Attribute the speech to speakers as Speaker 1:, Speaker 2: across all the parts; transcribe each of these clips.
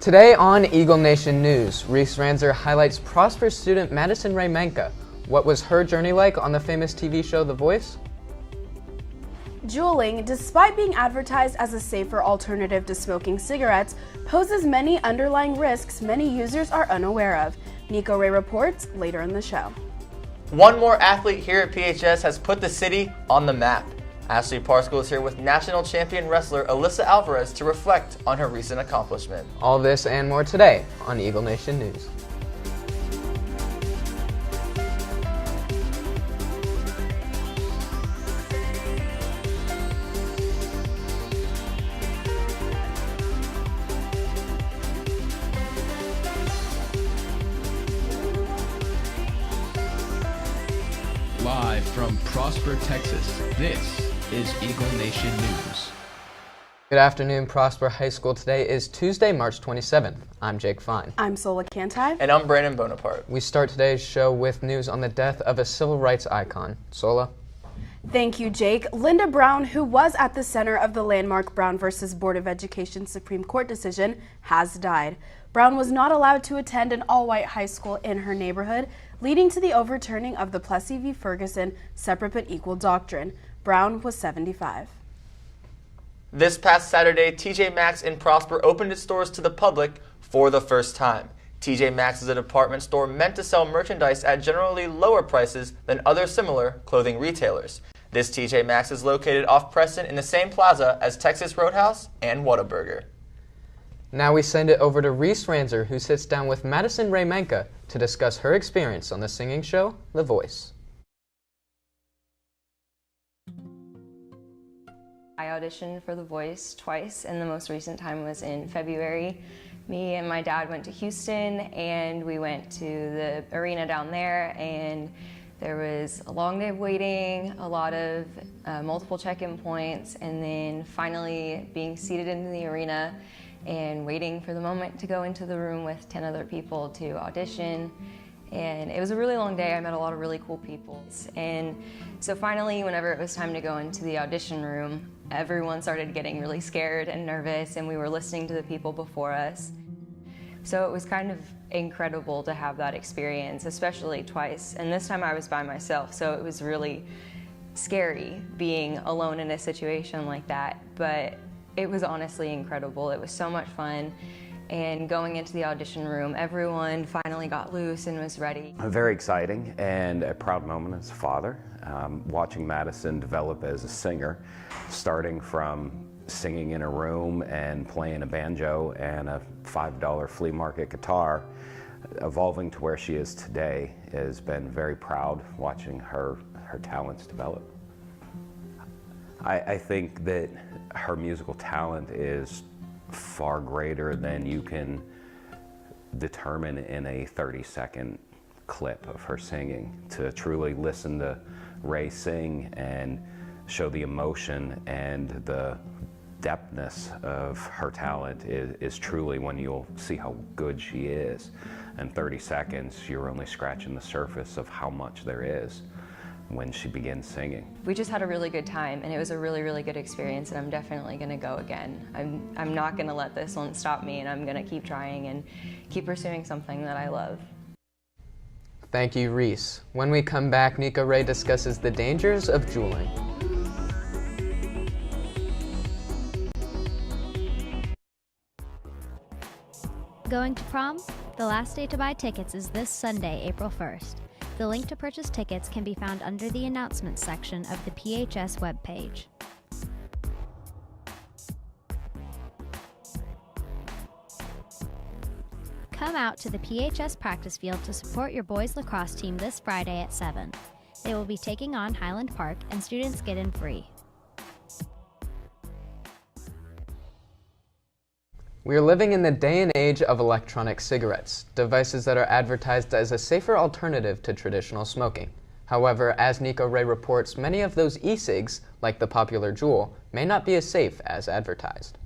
Speaker 1: Today on Eagle Nation News, Reece highlights prosperous student Madison Raymenka. What was her journey like on the famous TV show The Voice?
Speaker 2: Juuling, despite being advertised as a safer alternative to smoking cigarettes, poses many underlying risks many users are unaware of. Nico Ray reports later in the show.
Speaker 3: One more athlete here at PHS has put the city on the map. Ashley Parscale is here with national champion wrestler Alissa Alvarez to reflect on her recent accomplishment.
Speaker 1: All this and more today on Eagle Nation News.
Speaker 4: Live from Prosper, Texas, this is Eagle Nation News.
Speaker 1: Good afternoon, Prosper High School. Today is Tuesday, March 27th. I'm Jake Fine.
Speaker 2: I'm Sola Cantai.
Speaker 3: And I'm Brandon Bonaparte.
Speaker 1: We start today's show with news on the death of a civil rights icon. Sola?
Speaker 2: Thank you, Jake. Linda Brown, who was at the center of the landmark Brown versus Board of Education Supreme Court decision, has died. Brown was not allowed to attend an all-white high school in her neighborhood, leading to the overturning of the Plessy v. Ferguson separate but equal doctrine. Brown was 75.
Speaker 3: This past Saturday, TJ Maxx in Prosper opened its doors to the public for the first time. TJ Maxx is a department store meant to sell merchandise at generally lower prices than other similar clothing retailers. This TJ Maxx is located off Preston in the same plaza as Texas Roadhouse and Whataburger.
Speaker 1: Now we send it over to Reece, who sits down with Madison Raymenka to discuss her experience on the singing show, The Voice.
Speaker 5: I auditioned for The Voice twice, and the most recent time was in February. Me and my dad went to Houston, and we went to the arena down there, and there was a long day of waiting, a lot of multiple check-in points, and then finally being seated in the arena and waiting for the moment to go into the room with 10 other people to audition. And it was a really long day. I met a lot of really cool people. And so finally, whenever it was time to go into the audition room, everyone started getting really scared and nervous, and we were listening to the people before us. So it was kind of incredible to have that experience, especially twice. And this time I was by myself, so it was really scary being alone in a situation like that. But it was honestly incredible. It was so much fun. And going into the audition room, everyone finally got loose and was ready.
Speaker 6: Very exciting and a proud moment as a father. Watching Madison develop as a singer, starting from singing in a room and playing a banjo and a $5 flea market guitar, evolving to where she is today, has been very proud watching her talents develop. I think that her musical talent is far greater than you can determine in a 30-second clip of her singing. To truly listen to Ray sing and show the emotion and the depthness of her talent is truly when you'll see how good she is. In 30 seconds, you're only scratching the surface of how much there is when she begins singing.
Speaker 5: We just had a really good time, and it was a really, really good experience, and I'm definitely gonna go again. I'm not gonna let this one stop me, and I'm gonna keep trying and keep pursuing something that I love.
Speaker 1: Thank you, Reece. When we come back, Nico Ray discusses the dangers of juuling.
Speaker 7: Going to prom? The last day to buy tickets is this Sunday, April 1st. The link to purchase tickets can be found under the announcements section of the PHS webpage. Come out to the PHS practice field to support your boys lacrosse team this Friday at 7. They will be taking on Highland Park, and students get in free.
Speaker 1: We are living in the day and age of electronic cigarettes, devices that are advertised as a safer alternative to traditional smoking. However, as Nico Ray reports, many of those e-cigs, like the popular Juul, may not be as safe as advertised.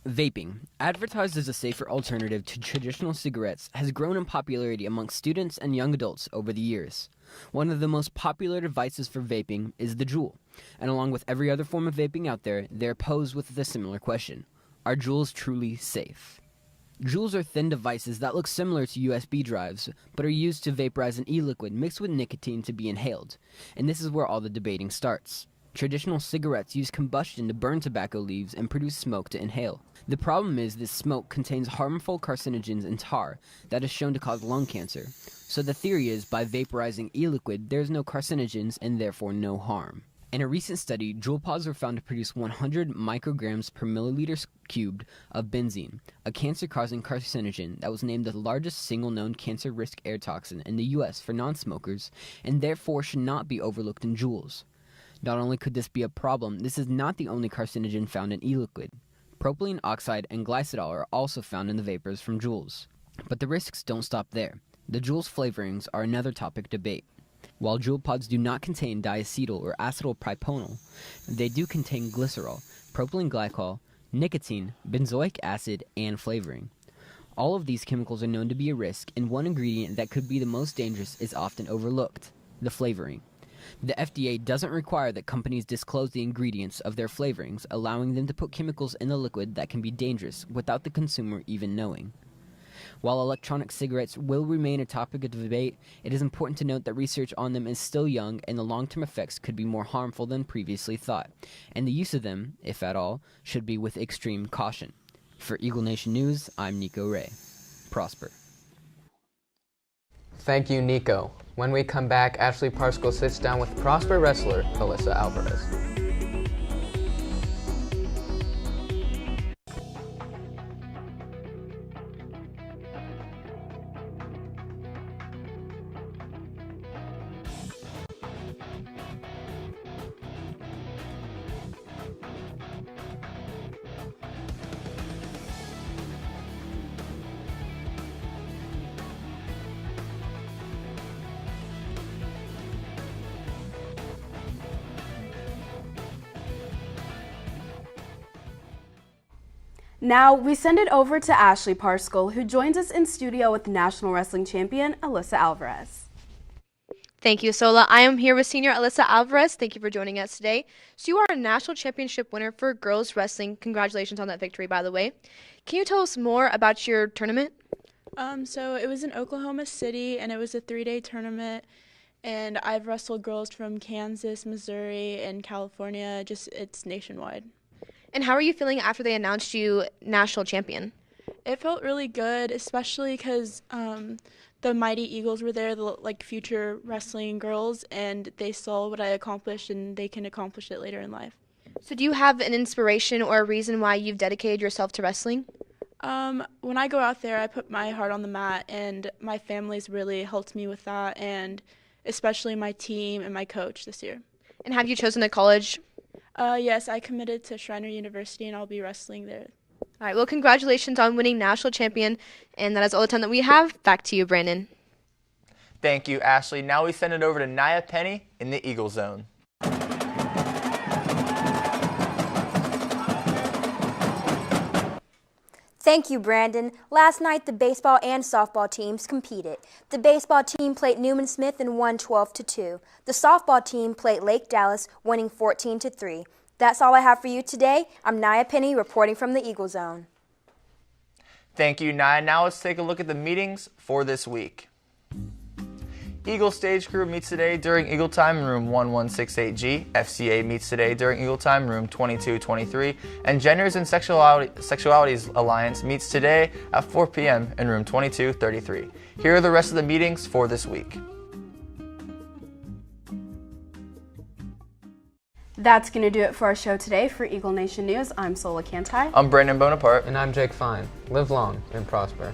Speaker 8: Vaping, advertised as a safer alternative to traditional cigarettes, has grown in popularity amongst students and young adults over the years. One of the most popular devices for vaping is the Juul, and along with every other form of vaping out there, they're posed with the similar question: are Juuls truly safe? Juuls are thin devices that look similar to USB drives, but are used to vaporize an e-liquid mixed with nicotine to be inhaled. And this is where all the debating starts. Traditional cigarettes use combustion to burn tobacco leaves and produce smoke to inhale. The problem is this smoke contains harmful carcinogens and tar that is shown to cause lung cancer. So the theory is by vaporizing e-liquid, there is no carcinogens and therefore no harm. In a recent study, Juul pods were found to produce 100 micrograms per milliliter cubed of benzene, a cancer-causing carcinogen that was named the largest single known cancer risk air toxin in the U.S. for non-smokers, and therefore should not be overlooked in Juuls. Not only could this be a problem, this is not the only carcinogen found in e-liquid. Propylene oxide and glycidol are also found in the vapors from Juuls. But the risks don't stop there. The Juuls flavorings are another topic debate. While Juul pods do not contain diacetyl or acetylpropanol, they do contain glycerol, propylene glycol, nicotine, benzoic acid, and flavoring. All of these chemicals are known to be a risk, and one ingredient that could be the most dangerous is often overlooked: the flavoring. The FDA doesn't require that companies disclose the ingredients of their flavorings, allowing them to put chemicals in the liquid that can be dangerous without the consumer even knowing. While electronic cigarettes will remain a topic of debate, it is important to note that research on them is still young and the long-term effects could be more harmful than previously thought, and the use of them, if at all, should be with extreme caution. For Eagle Nation News, I'm Nico Ray. Prosper.
Speaker 1: Thank you, Nico. When we come back, Ashley Parscale sits down with Prosper wrestler Alissa Alvarez.
Speaker 2: Now we send it over to Ashley Parscale, who joins us in studio with National Wrestling Champion Alissa Alvarez.
Speaker 9: Thank you, Sola. I am here with senior Alissa Alvarez. Thank you for joining us today. So you are a national championship winner for girls wrestling. Congratulations on that victory, by the way. Can you tell us more about your tournament?
Speaker 10: So it was in Oklahoma City, and it was a 3-day tournament. And I've wrestled girls from Kansas, Missouri, and California. It's nationwide.
Speaker 9: And how are you feeling after they announced you national champion?
Speaker 10: It felt really good, especially because the Mighty Eagles were there, the future wrestling girls, and they saw what I accomplished, and they can accomplish it later in life.
Speaker 9: So do you have an inspiration or a reason why you've dedicated yourself to wrestling?
Speaker 10: When I go out there, I put my heart on the mat, and my family's really helped me with that, and especially my team and my coach this year.
Speaker 9: And have you chosen a college?
Speaker 10: Yes, I committed to Shriner University, and I'll be wrestling there.
Speaker 9: All right, well, congratulations on winning national champion, and that is all the time that we have. Back to you, Brandon.
Speaker 3: Thank you, Ashley. Now we send it over to Nia Penny in the Eagle Zone.
Speaker 11: Thank you, Brandon. Last night, the baseball and softball teams competed. The baseball team played Newman Smith and won 12-2. The softball team played Lake Dallas, winning 14-3. That's all I have for you today. I'm Nia Penny reporting from the Eagle Zone.
Speaker 3: Thank you, Nia. Now let's take a look at the meetings for this week. Eagle Stage Crew meets today during Eagle Time in room 1168G. FCA meets today during Eagle Time room 2223. And Genders and Sexualities Alliance meets today at 4 p.m. in room 2233. Here are the rest of the meetings for this week.
Speaker 2: That's going to do it for our show today. For Eagle Nation News, I'm Sola Cantai.
Speaker 3: I'm Brandon Bonaparte.
Speaker 1: And I'm Jake Fine. Live long and prosper.